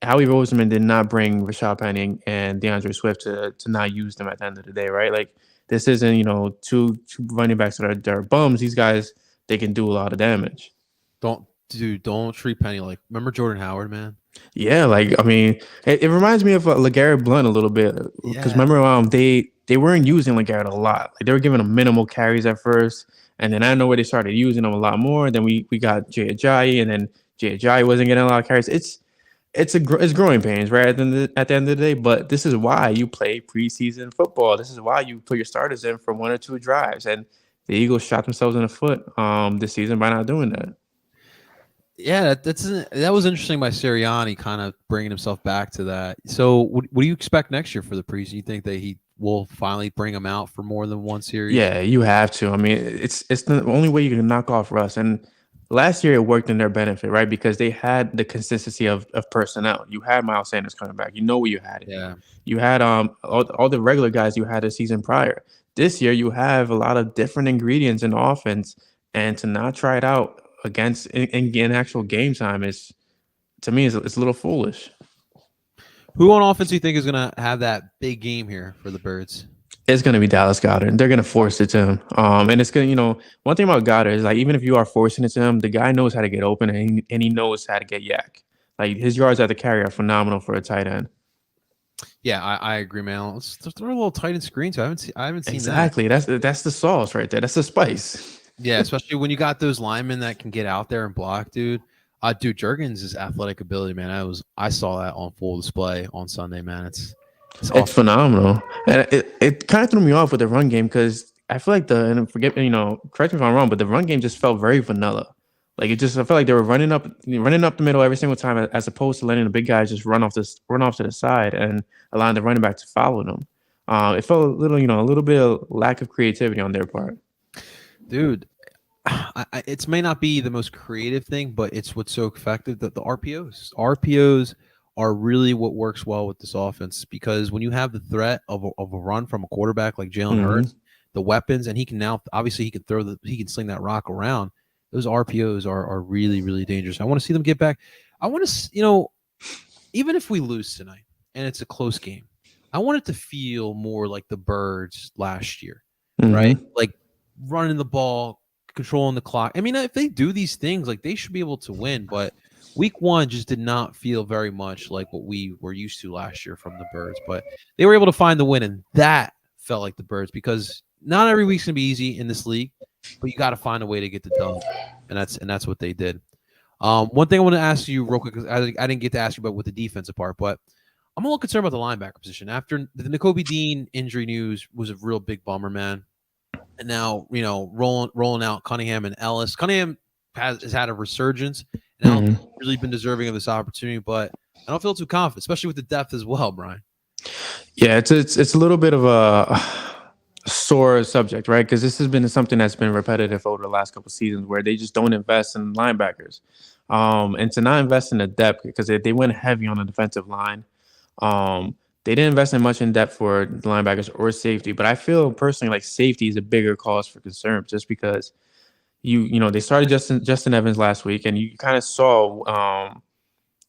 Howie Roseman did not bring Rashad Penny and DeAndre Swift to not use them at the end of the day, right? Like, this isn't, two running backs that are bums. These guys, they can do a lot of damage. Don't treat Penny like, remember Jordan Howard, man. Yeah, like, I mean, it reminds me of LeGarrette Blount a little bit, because Yeah. remember, they weren't using LeGarrette a lot. Like, they were giving him minimal carries at first, and then I know where they started using him a lot more. Then we got Jay Ajayi, and then Jay Ajayi wasn't getting a lot of carries. It's growing pains, right? At the end of the day, but this is why you play preseason football. This is why you put your starters in for 1 or 2 drives, and the Eagles shot themselves in the foot this season by not doing that. Yeah, that was interesting by Sirianni, kind of bringing himself back to that. So, what do you expect next year for the preseason? You think that he will finally bring him out for more than one series? Yeah, you have to. I mean, it's the only way you can knock off Russ. And last year it worked in their benefit, right? Because they had the consistency of personnel. You had Miles Sanders coming back. You know where you had it. Yeah. You had all the regular guys you had a season prior. This year you have a lot of different ingredients in offense, and to not try it out against in actual game time is, to me, it's a little foolish. Who on offense do you think is going to have that big game here for the Birds? It's going to be Dallas Goedert. They're going to force it to him. And it's going to, one thing about Goddard is, like, even if you are forcing it to him, the guy knows how to get open, and he knows how to get yak. Like, his yards at the carry are phenomenal for a tight end. Yeah, I agree, man. Let's throw a little tight end screen too. I haven't seen exactly. That's the sauce right there. That's the spice. Yeah, especially when you got those linemen that can get out there and block, dude. Dude, Jurgens' athletic ability, man. I saw that on full display on Sunday, man. It's phenomenal, and it kind of threw me off with the run game because I feel like and forget correct me if I'm wrong, but the run game just felt very vanilla. Like I felt like they were running up the middle every single time, as opposed to letting the big guys just run off to the side and allowing the running back to follow them. It felt a little bit of lack of creativity on their part. Dude, it may not be the most creative thing, but it's what's so effective, that the RPOs are really what works well with this offense, because when you have the threat of a run from a quarterback like Jalen Hurts, the weapons, and he can now obviously he can sling that rock around. Those RPOs are really, really dangerous. I want to see them get back. I want to, even if we lose tonight and it's a close game, I want it to feel more like the Birds last year, right? Like running the ball, controlling the clock. I mean, if they do these things, like, they should be able to win. But week one just did not feel very much like what we were used to last year from the Birds. But they were able to find the win, and that felt like the Birds, because not every week's gonna be easy in this league, but you got to find a way to get the dub, and that's what they did. One thing I want to ask you real quick, because I didn't get to ask you about with the defensive part, but I'm a little concerned about the linebacker position. After the Nakobe Dean injury news was a real big bummer, man. And now, rolling out Cunningham and Ellis. Cunningham has had a resurgence, and Ellis has really been deserving of this opportunity, but I don't feel too confident, especially with the depth as well, Brian. Yeah, it's a little bit of a sore subject, right? Because this has been something that's been repetitive over the last couple of seasons, where they just don't invest in linebackers, and to not invest in the depth, because they went heavy on the defensive line. They didn't invest in much in depth for the linebackers or safety, but I feel personally like safety is a bigger cause for concern, just because they started Justin Evans last week, and you kind of saw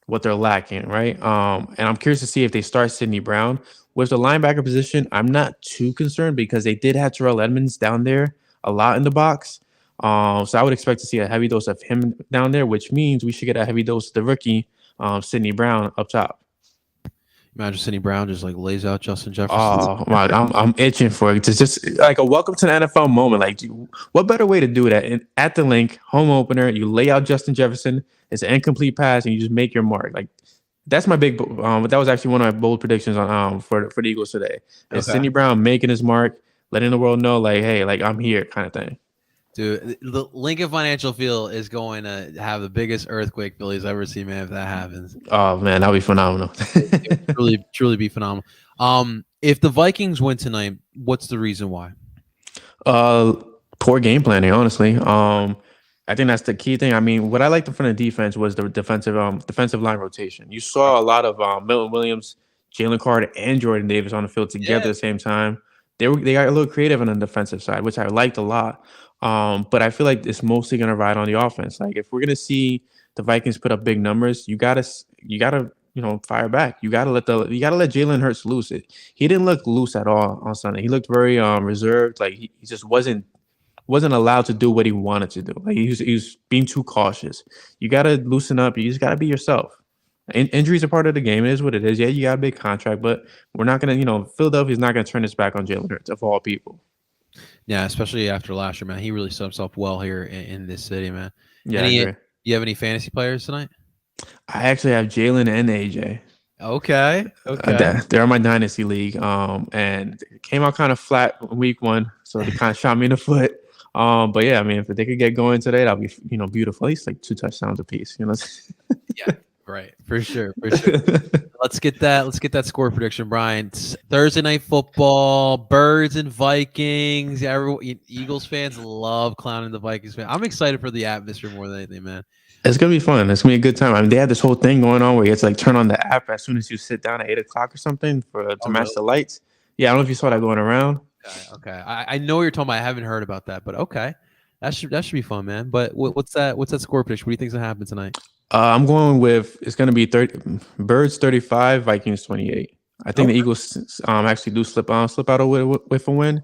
what they're lacking, right? And I'm curious to see if they start Sidney Brown. With the linebacker position, I'm not too concerned, because they did have Terrell Edmonds down there a lot in the box. So I would expect to see a heavy dose of him down there, which means we should get a heavy dose of the rookie, Sidney Brown, up top. Imagine Sidney Brown just like lays out Justin Jefferson. Oh my! I'm itching for it. It's just like a welcome to the NFL moment. Like, what better way to do that? At the link, home opener, you lay out Justin Jefferson. It's an incomplete pass, and you just make your mark. Like, that's my big. That was actually one of my bold predictions on for the Eagles today. It's Sidney Brown making his mark, letting the world know, like, hey, like, I'm here, kind of thing. Dude, the Lincoln Financial Field is going to have the biggest earthquake Billy's ever seen, man, if that happens. Oh, man, that'll be phenomenal. truly be phenomenal. If the Vikings win tonight, what's the reason why? Poor game planning, honestly. I think that's the key thing. I mean, what I liked from the defense was the defensive line rotation. You saw a lot of Milton Williams, Jalen Carter, and Jordan Davis on the field together at the same time. They got a little creative on the defensive side, which I liked a lot. But I feel like it's mostly going to ride on the offense. Like, if we're going to see the Vikings put up big numbers, you gotta fire back. You gotta let Jalen Hurts loose. He didn't look loose at all on Sunday. He looked very reserved. Like, he just wasn't allowed to do what he wanted to do. Like, he was being too cautious. You gotta loosen up. You just gotta be yourself. Injuries are part of the game. It is what it is. Yeah, you got a big contract, but we're not gonna, Philadelphia's not gonna turn this back on Jalen Hurts, of all people. Yeah, especially after last year, man. He really set himself well here in this city, man. Yeah, I agree. You have any fantasy players tonight? I actually have Jalen and AJ. Okay. They're in my dynasty league. And it came out kind of flat week one, so they kind of shot me in the foot. But yeah, I mean, if they could get going today, that'll be beautiful. At least like 2 touchdowns apiece. Yeah. Right, for sure. Let's get that score prediction, Brian. It's Thursday night football, Birds and Vikings. Eagles fans love clowning the Vikings fan. I'm excited for the atmosphere more than anything, man. It's gonna be fun. It's gonna be a good time. I mean, they had this whole thing going on where you have to like turn on the app as soon as you sit down at 8:00 or something to match the lights. Yeah, I don't know if you saw that going around. Okay. I know what you're talking about. I haven't heard about that, but okay, that should be fun, man. But what's that score prediction? What do you think's gonna happen tonight? I'm going with it's going to be Birds 35, Vikings 28. I think the Eagles actually do slip out with a win.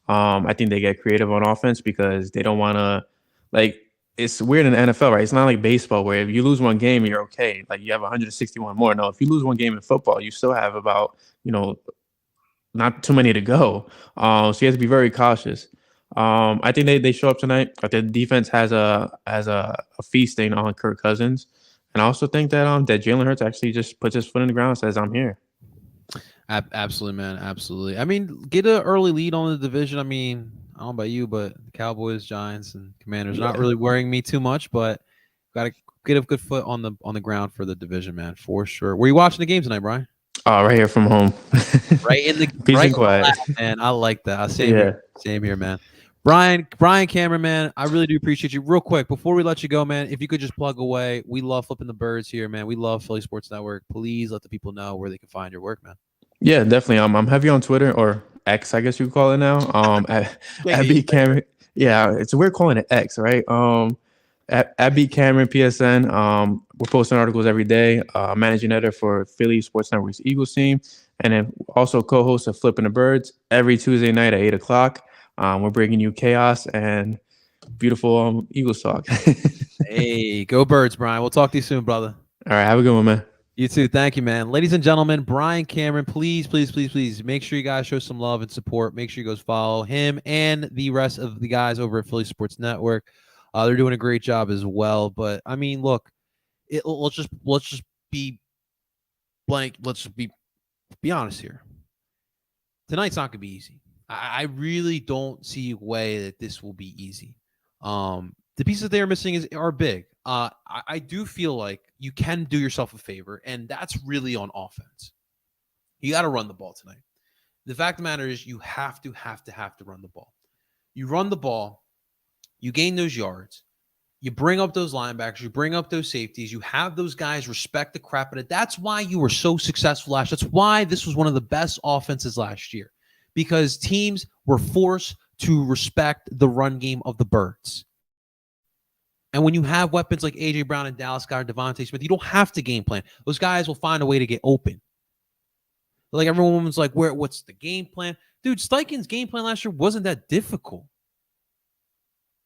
I think they get creative on offense because they don't want to, like, it's weird in the NFL, right? It's not like baseball where if you lose one game, you're okay. Like, you have 161 more. No, if you lose one game in football, you still have about, not too many to go. So you have to be very cautious. I think they show up tonight. The defense has a feasting on Kirk Cousins. And I also think that that Jalen Hurts actually just puts his foot in the ground and says, I'm here. Absolutely, man. Absolutely. I mean, get an early lead on the division. I mean, I don't know about you, but the Cowboys, Giants, and Commanders are not Yeah. really worrying me too much. But got to get a good foot on the ground for the division, man, for sure. Were you watching the game tonight, Brian? Right here from home. Right in the Peace right and in the quiet. lab, man. I like that. Same here. Yeah. Same here, man. Brian Cameron, man. I really do appreciate you. Real quick, before we let you go, man, if you could just plug away. We love flipping the birds here, man. We love Philly Sports Network. Please let the people know where they can find your work, man. Yeah, definitely. I'm heavy on Twitter or X, I guess you call it now. Can't get At used B to that. Cameron. Yeah, it's weird calling it X, right? At B Cameron PSN. We're posting articles every day. Managing editor for Philly Sports Network's Eagles team, and then also co-host of Flipping the Birds every Tuesday night at 8 o'clock. We're bringing you chaos and beautiful Eagles talk. Hey, go Birds, Brian. We'll talk to you soon, brother. All right, have a good one, man. You too. Thank you, man. Ladies and gentlemen, Brian Cameron, please, please, please, please make sure you guys show some love and support. Make sure you guys follow him and the rest of the guys over at Philly Sports Network. They're doing a great job as well. But I mean, look, let's just be blank. Let's just be honest here. Tonight's not gonna be easy. I really don't see a way that this will be easy. The pieces they are missing are big. I do feel like you can do yourself a favor, and that's really on offense. You got to run the ball tonight. The fact of the matter is, you have to run the ball. You run the ball, you gain those yards, you bring up those linebackers, you bring up those safeties, you have those guys respect the crap out of it. That's why you were so successful last year. That's why this was one of the best offenses last year, because teams were forced to respect the run game of the Birds. And when you have weapons like A.J. Brown and Dallas Goedert, Devontae Smith, you don't have to game plan. Those guys will find a way to get open. Like everyone was like, what's the game plan? Dude, Steichen's game plan last year wasn't that difficult.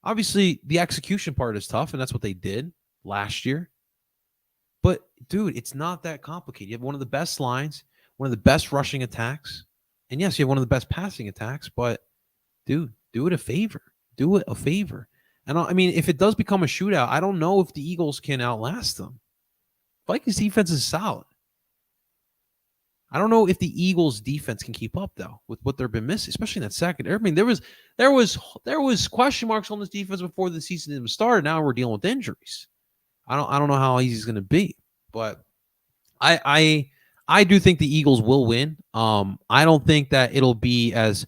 Obviously, the execution part is tough, and that's what they did last year. But, dude, it's not that complicated. You have one of the best lines, one of the best rushing attacks. And, yes, you have one of the best passing attacks. But, dude, do it a favor. Do it a favor. And, I mean, if it does become a shootout, I don't know if the Eagles can outlast them. Vikings defense is solid. I don't know if the Eagles defense can keep up though with what they've been missing, especially in that second. I mean, there was question marks on this defense before the season even started. Now we're dealing with injuries. I don't know how easy it's going to be, but I do think the Eagles will win. I don't think that it'll be as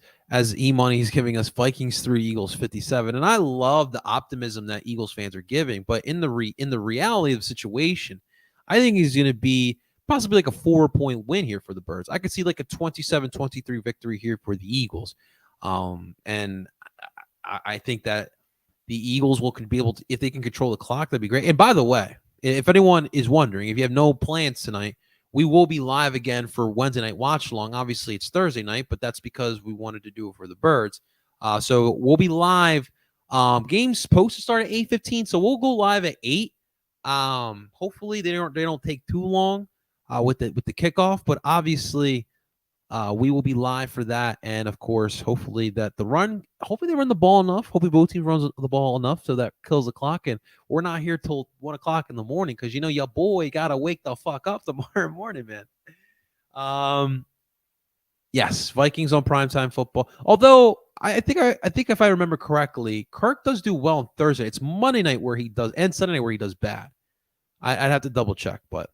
E-Money is giving us Vikings 3, Eagles 57, and I love the optimism that Eagles fans are giving. But in the reality of the situation, I think he's going to be possibly like a 4-point win here for the Birds. I could see like a 27-23 victory here for the Eagles. And I think that the Eagles will be able to, if they can control the clock, that'd be great. And by the way, if anyone is wondering, if you have no plans tonight, we will be live again for Wednesday night watch along. Obviously, it's Thursday night, but that's because we wanted to do it for the Birds. So we'll be live. Game's supposed to start at 8:15, so we'll go live at 8. Hopefully they don't take too long with the kickoff, but obviously we will be live for that. And of course, hopefully they run the ball enough. Hopefully both teams runs the ball enough so that kills the clock. And we're not here till 1 o'clock in the morning because your boy gotta wake the fuck up tomorrow morning, man. Yes, Vikings on primetime football. Although I think if I remember correctly, Kirk does do well on Thursday. It's Monday night where he does, and Sunday night where he does bad. I'd have to double check, but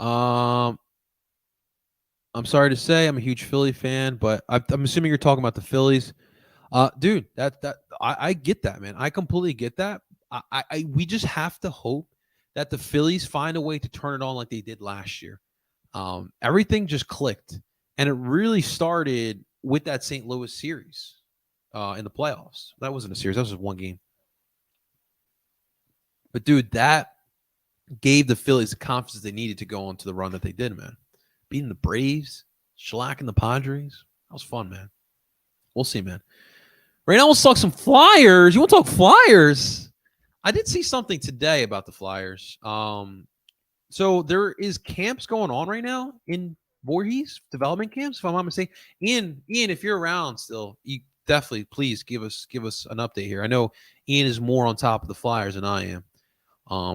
I'm sorry to say I'm a huge Philly fan, but I'm assuming you're talking about the Phillies. Dude, I get that, man. I completely get that. We just have to hope that the Phillies find a way to turn it on like they did last year. Everything just clicked, and it really started with that St. Louis series in the playoffs. That wasn't a series. That was just one game. But, dude, that gave the Phillies the confidence they needed to go on to the run that they did, man. Beating the Braves, shellacking the Padres. That was fun, man. We'll see, man. Right now, let's talk some Flyers. You want to talk Flyers? I did see something today about the Flyers. So there is camps going on right now in Voorhees, development camps, if I'm not mistaken. Ian, if you're around still, you definitely please give us an update here. I know Ian is more on top of the Flyers than I am,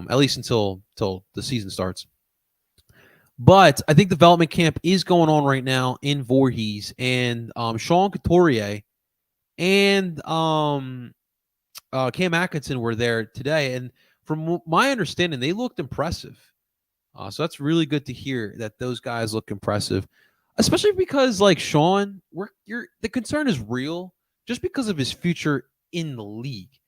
at least until the season starts. But I think development camp is going on right now in Voorhees, and Sean Couturier and Cam Atkinson were there today, and from my understanding, they looked impressive. So that's really good to hear that those guys look impressive, especially because like Sean, the concern is real just because of his future in the league.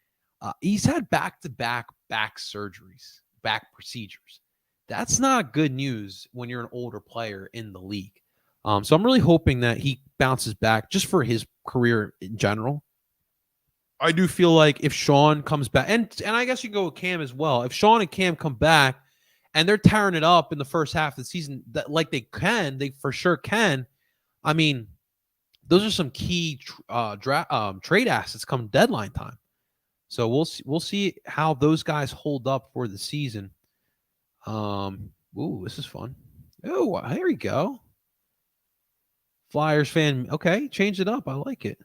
He's had back surgeries, back procedures. That's not good news when you're an older player in the league. So I'm really hoping that he bounces back just for his career in general. I do feel like if Sean comes back, and I guess you can go with Cam as well. If Sean and Cam come back and they're tearing it up in the first half of the season, that like they for sure can. I mean, those are some key trade assets come deadline time. So we'll see how those guys hold up for the season. Ooh, this is fun. Oh, here we go. Flyers fan. Okay, change it up. I like it.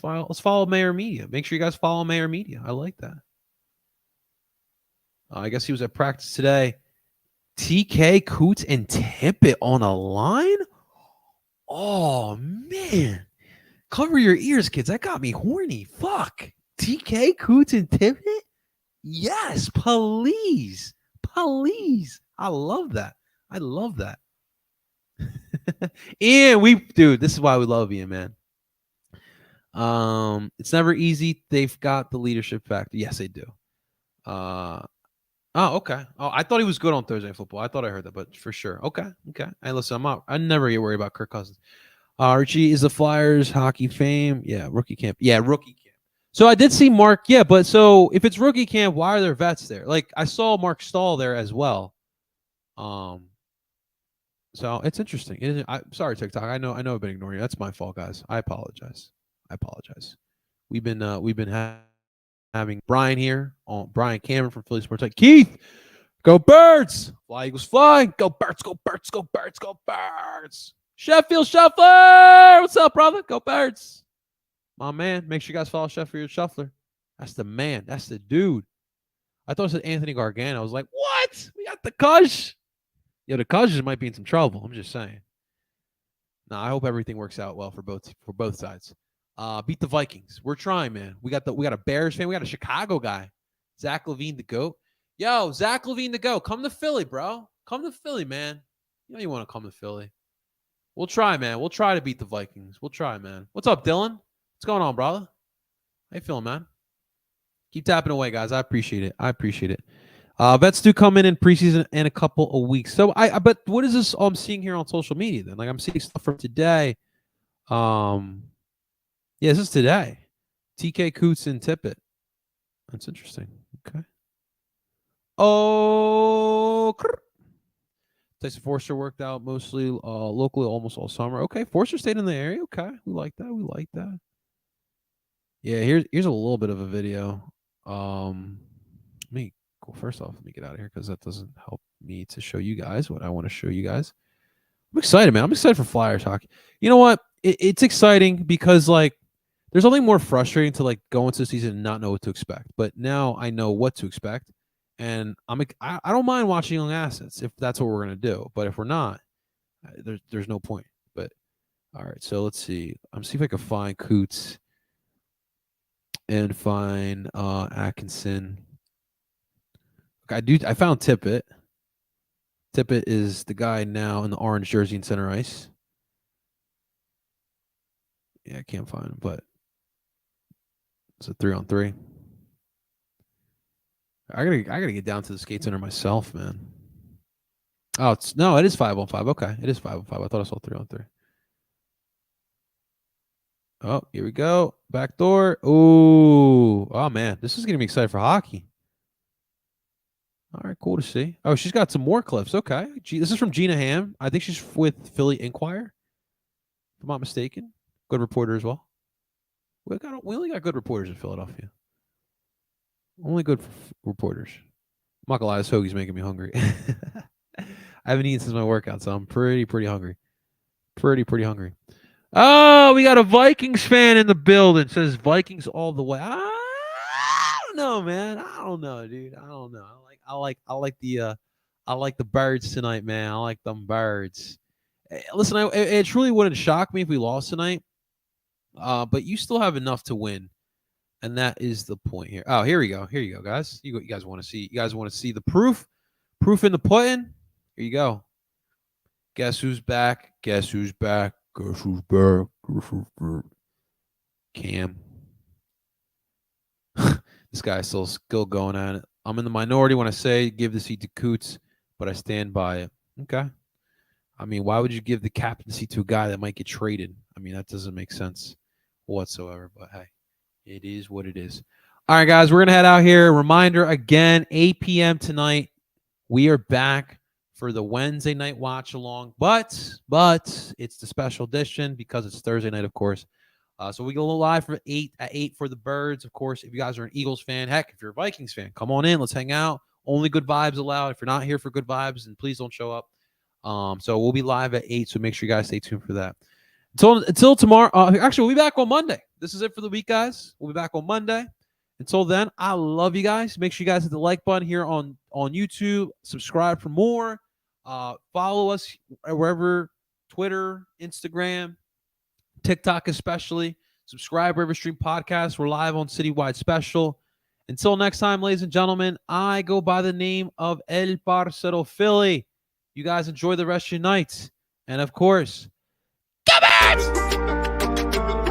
Let's follow Mayor Media. Make sure you guys follow Mayor Media. I like that. I guess he was at practice today. TK, Coots, and Tippett on a line? Oh, man. Cover your ears, kids. That got me horny. Fuck. TK, Coots, and Tippett? Yes, please. Please. I love that. I love that. And dude, this is why we love Ian, man. It's never easy. They've got the leadership factor. Yes, they do. Oh, okay. Oh, I thought he was good on Thursday Night Football. I thought I heard that, but for sure. Okay. Hey, listen, I never get worried about Kirk Cousins. Richie is the Flyers hockey fame. Yeah, rookie camp. Yeah, rookie camp. So I did see Mark. Yeah, but so if it's rookie camp, why are there vets there? Like I saw Mark Stahl there as well. So it's interesting. Sorry, TikTok. I know I've been ignoring you. That's my fault, guys. I apologize. We've been having Bryan here on Bryan Cameron from Philly Sports. Like Keith, go Birds! Fly Eagles fly! Go Birds! Go Birds! Go Birds! Go Birds! Sheffield Shuffler! What's up, brother? Go Birds! My man, make sure you guys follow Sheffield Shuffler. That's the man. That's the dude. I thought it said Anthony Gargano. I was like, what? We got the Kush. Yo, the Kush might be in some trouble. I'm just saying. Nah, I hope everything works out well for both sides. Beat the Vikings. We're trying, man. We got a Bears fan. We got a Chicago guy. Zach LaVine the GOAT. Yo, Zach LaVine the GOAT. Come to Philly, bro. Come to Philly, man. You know you want to come to Philly. We'll try, man. We'll try to beat the Vikings. We'll try, man. What's up, Dylan? What's going on, brother? How you feeling, man? Keep tapping away, guys. I appreciate it. Vets do come in preseason in a couple of weeks. So but what is this I'm seeing here on social media then? Like I'm seeing stuff from today. Yeah, this is today. TK, Coots, and Tippett. That's interesting. Okay. Oh, Tyson Forster worked out mostly locally almost all summer. Okay, Forster stayed in the area. Okay, we like that. Yeah, here's a little bit of a video. First off, let me get out of here because that doesn't help me to show you guys what I want to show you guys. I'm excited, man. I'm excited for Flyers hockey. You know what? It's exciting because like there's nothing more frustrating to like go into the season and not know what to expect. But now I know what to expect, and I don't mind watching young assets if that's what we're gonna do. But if we're not, there's no point. But all right, so let's see. I'm see if I can find Coots and find Atkinson. I found Tippett. Tippett is the guy now in the orange jersey in center ice. Yeah, I can't find him, but it's a 3-on-3. I gotta get down to the skate center myself, man. Oh, it is 5-on-5. Okay, it is 5-on-5. I thought I saw 3-on-3. Oh, here we go. Back door. Oh man, this is getting me excited for hockey. All right, cool to see. Oh, she's got some more clips. Okay. This is from Gina Ham. I think she's with Philly Inquirer, if I'm not mistaken. Good reporter as well. We only got good reporters in Philadelphia. Only good reporters. I'm not gonna lie, this hoagie's making me hungry. I haven't eaten since my workout, so I'm pretty hungry. Pretty hungry. Oh, we got a Vikings fan in the building. It says Vikings all the way. I don't know, man. I don't know, dude. I don't know. I like I like the birds tonight, man. I like them birds. Listen, it truly wouldn't shock me if we lost tonight. But you still have enough to win, and that is the point here. Oh, here we go. Here you go, guys. You guys want to see? You guys want to see the proof? Proof in the pudding. Here you go. Guess who's back? Guess who's back? Guess who's back? Guess who's back? Cam. This guy's still going at it. I'm in the minority when I say give the seat to Coots, but I stand by it. Okay. I mean, why would you give the captaincy to a guy that might get traded? I mean, that doesn't make sense whatsoever. But hey, it is what it is. All right, guys, we're gonna head out here. Reminder again, 8 p.m. tonight. We are back for the Wednesday night watch along, but it's the special edition because it's Thursday night, of course. So we go live for 8 for the Birds. Of course, if you guys are an Eagles fan, heck, if you're a Vikings fan, come on in. Let's hang out. Only good vibes allowed. If you're not here for good vibes, then please don't show up. So we'll be live at 8. So make sure you guys stay tuned for that. Until tomorrow. Actually, we'll be back on Monday. This is it for the week, guys. We'll be back on Monday. Until then, I love you guys. Make sure you guys hit the like button here on YouTube. Subscribe for more. Follow us wherever, Twitter, Instagram, TikTok especially. Subscribe wherever stream podcasts. We're live on Citywide Special. Until next time, ladies and gentlemen, I go by the name of El Parcero Philly. You guys enjoy the rest of your night. And of course, come on!